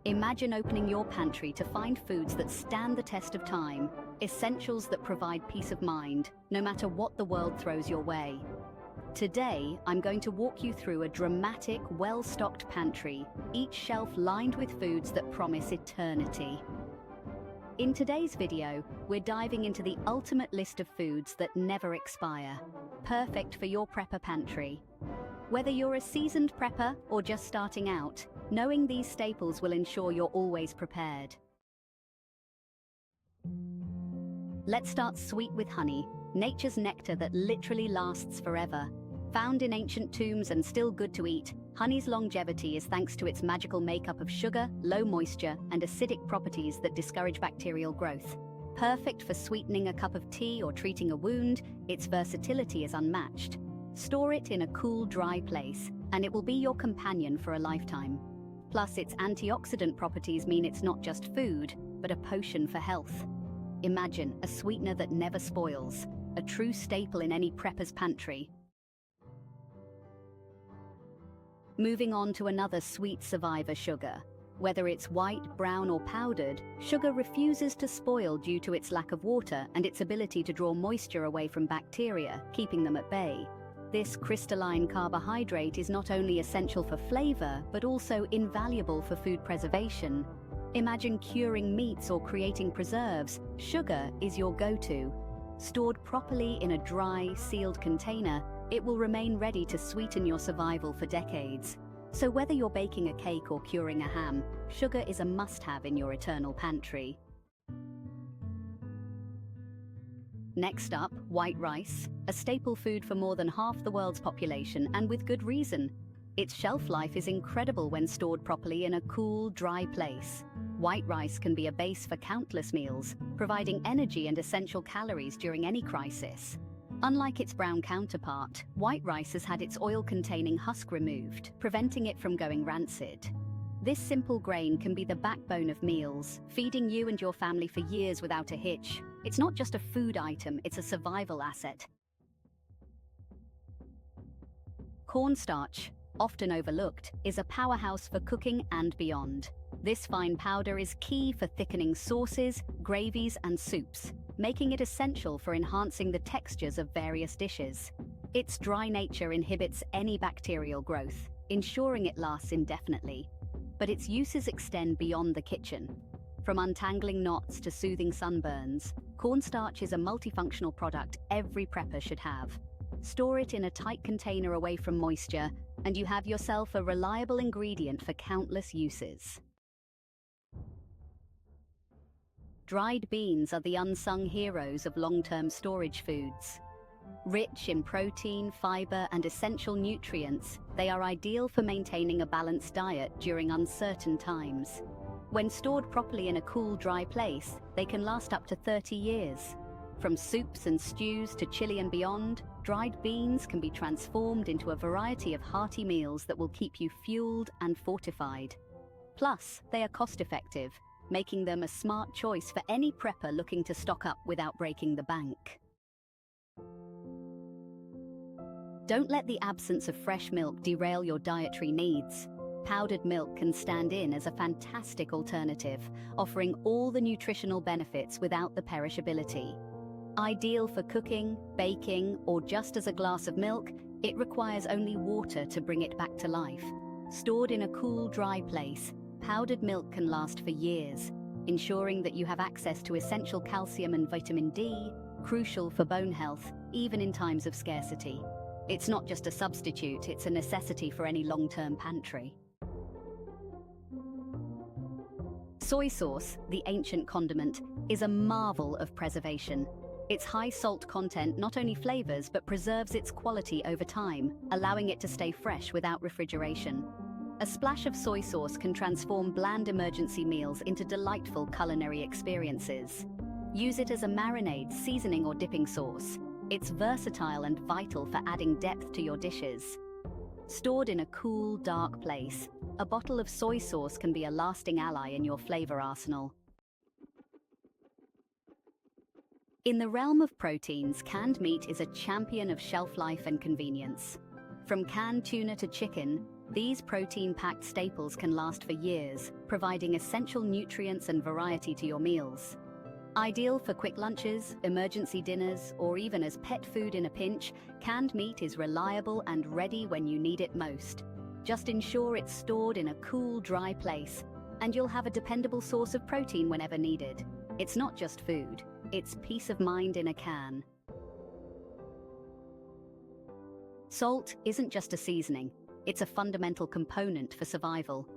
Imagine opening your pantry to find foods that stand the test of time, essentials that provide peace of mind, no matter what the world throws your way. Today, I'm going to walk you through a dramatic, well-stocked pantry, each shelf lined with foods that promise eternity. In today's video, we're diving into the ultimate list of foods that never expire, perfect for your prepper pantry. Whether you're a seasoned prepper or just starting out, knowing these staples will ensure you're always prepared. Let's start sweet with honey, nature's nectar that literally lasts forever. Found in ancient tombs and still good to eat, honey's longevity is thanks to its magical makeup of sugar, low moisture, and acidic properties that discourage bacterial growth. Perfect for sweetening a cup of tea or treating a wound, its versatility is unmatched. Store it in a cool, dry place, and it will be your companion for a lifetime. Plus, its antioxidant properties mean it's not just food, but a potion for health. Imagine a sweetener that never spoils, a true staple in any prepper's pantry. Moving on to another sweet survivor, sugar. Whether it's white, brown, or powdered, sugar refuses to spoil due to its lack of water and its ability to draw moisture away from bacteria, keeping them at bay. This crystalline carbohydrate is not only essential for flavor, but also invaluable for food preservation. Imagine curing meats or creating preserves. Sugar is your go-to. Stored properly in a dry, sealed container, it will remain ready to sweeten your survival for decades. So whether you're baking a cake or curing a ham, sugar is a must-have in your eternal pantry. Next up, white rice, a staple food for more than half the world's population, and with good reason. Its shelf life is incredible when stored properly in a cool, dry place. White rice can be a base for countless meals, providing energy and essential calories during any crisis. Unlike its brown counterpart, white rice has had its oil-containing husk removed, preventing it from going rancid. This simple grain can be the backbone of meals, feeding you and your family for years without a hitch. It's not just a food item, it's a survival asset. Cornstarch, often overlooked, is a powerhouse for cooking and beyond. This fine powder is key for thickening sauces, gravies, and soups, making it essential for enhancing the textures of various dishes. Its dry nature inhibits any bacterial growth, ensuring it lasts indefinitely. But its uses extend beyond the kitchen. From untangling knots to soothing sunburns, cornstarch is a multifunctional product every prepper should have. Store it in a tight container away from moisture, and you have yourself a reliable ingredient for countless uses. Dried beans are the unsung heroes of long-term storage foods. Rich in protein, fiber, and essential nutrients, they are ideal for maintaining a balanced diet during uncertain times. When stored properly in a cool, dry place, they can last up to 30 years. From soups and stews to chili and beyond, dried beans can be transformed into a variety of hearty meals that will keep you fueled and fortified. Plus, they are cost-effective, making them a smart choice for any prepper looking to stock up without breaking the bank. Don't let the absence of fresh milk derail your dietary needs. Powdered milk can stand in as a fantastic alternative, offering all the nutritional benefits without the perishability. Ideal for cooking, baking, or just as a glass of milk, it requires only water to bring it back to life. Stored in a cool, dry place, powdered milk can last for years, ensuring that you have access to essential calcium and vitamin D, crucial for bone health, even in times of scarcity. It's not just a substitute, it's a necessity for any long-term pantry. Soy sauce, the ancient condiment, is a marvel of preservation. Its high salt content not only flavors but preserves its quality over time, allowing it to stay fresh without refrigeration. A splash of soy sauce can transform bland emergency meals into delightful culinary experiences. Use it as a marinade, seasoning, or dipping sauce. It's versatile and vital for adding depth to your dishes. Stored in a cool, dark place, a bottle of soy sauce can be a lasting ally in your flavor arsenal. In the realm of proteins, canned meat is a champion of shelf life and convenience. From canned tuna to chicken, These protein-packed staples can last for years, providing essential nutrients and variety to your meals. Ideal for quick lunches, emergency dinners, or even as pet food in a pinch, canned meat is reliable and ready when you need it most. Just ensure it's stored in a cool, dry place, and you'll have a dependable source of protein whenever needed. It's not just food, it's peace of mind in a can. Salt isn't just a seasoning, it's a fundamental component for survival.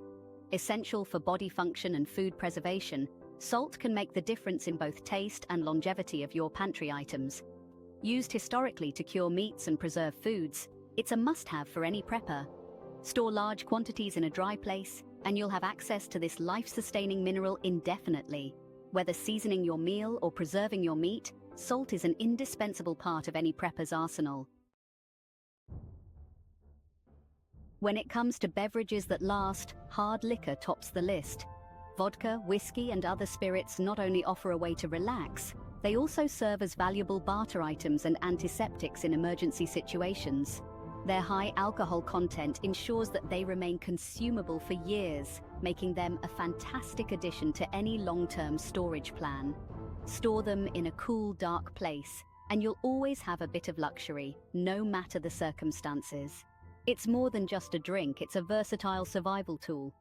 Essential for body function and food preservation, salt can make the difference in both taste and longevity of your pantry items. Used historically to cure meats and preserve foods, it's a must-have for any prepper. Store large quantities in a dry place, and you'll have access to this life-sustaining mineral indefinitely. Whether seasoning your meal or preserving your meat, salt is an indispensable part of any prepper's arsenal. When it comes to beverages that last, hard liquor tops the list. Vodka, whiskey, and other spirits not only offer a way to relax, they also serve as valuable barter items and antiseptics in emergency situations. Their high alcohol content ensures that they remain consumable for years, making them a fantastic addition to any long-term storage plan. Store them in a cool, dark place, and you'll always have a bit of luxury, no matter the circumstances. It's more than just a drink, it's a versatile survival tool.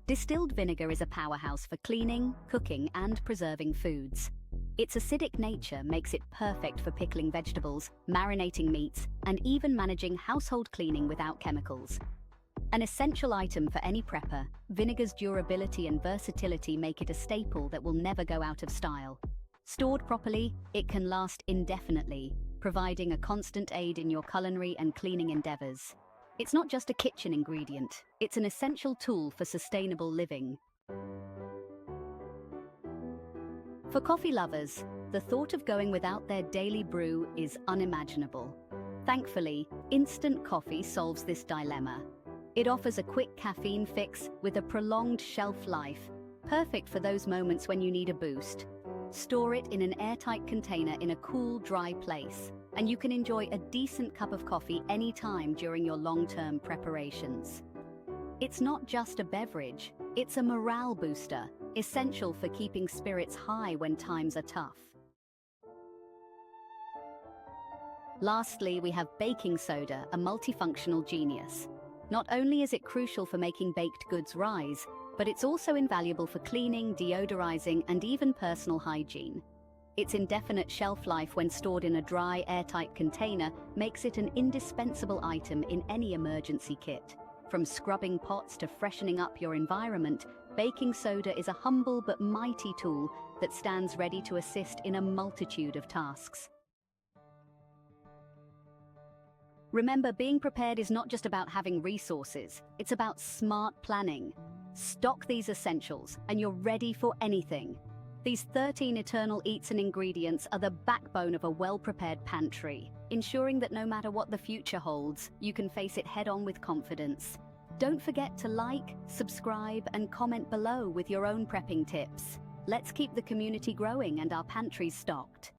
Distilled vinegar is a powerhouse for cleaning, cooking, and preserving foods. Its acidic nature makes it perfect for pickling vegetables, marinating meats, and even managing household cleaning without chemicals. An essential item for any prepper, vinegar's durability and versatility make it a staple that will never go out of style. Stored properly, it can last indefinitely, providing a constant aid in your culinary and cleaning endeavors. It's not just a kitchen ingredient, it's an essential tool for sustainable living. For coffee lovers, the thought of going without their daily brew is unimaginable. Thankfully, instant coffee solves this dilemma. It offers a quick caffeine fix with a prolonged shelf life, perfect for those moments when you need a boost. Store it in an airtight container in a cool, dry place, and you can enjoy a decent cup of coffee anytime during your long-term preparations. It's not just a beverage, it's a morale booster, essential for keeping spirits high when times are tough. Lastly, we have baking soda, a multifunctional genius. Not only is it crucial for making baked goods rise, but it's also invaluable for cleaning, deodorizing, and even personal hygiene. Its indefinite shelf life when stored in a dry, airtight container makes it an indispensable item in any emergency kit. From scrubbing pots to freshening up your environment, baking soda is a humble but mighty tool that stands ready to assist in a multitude of tasks. Remember, being prepared is not just about having resources, it's about smart planning. Stock these essentials, and you're ready for anything. These 13 eternal eats and ingredients are the backbone of a well-prepared pantry, ensuring that no matter what the future holds, you can face it head-on with confidence. Don't forget to like, subscribe, and comment below with your own prepping tips. Let's keep the community growing and our pantries stocked.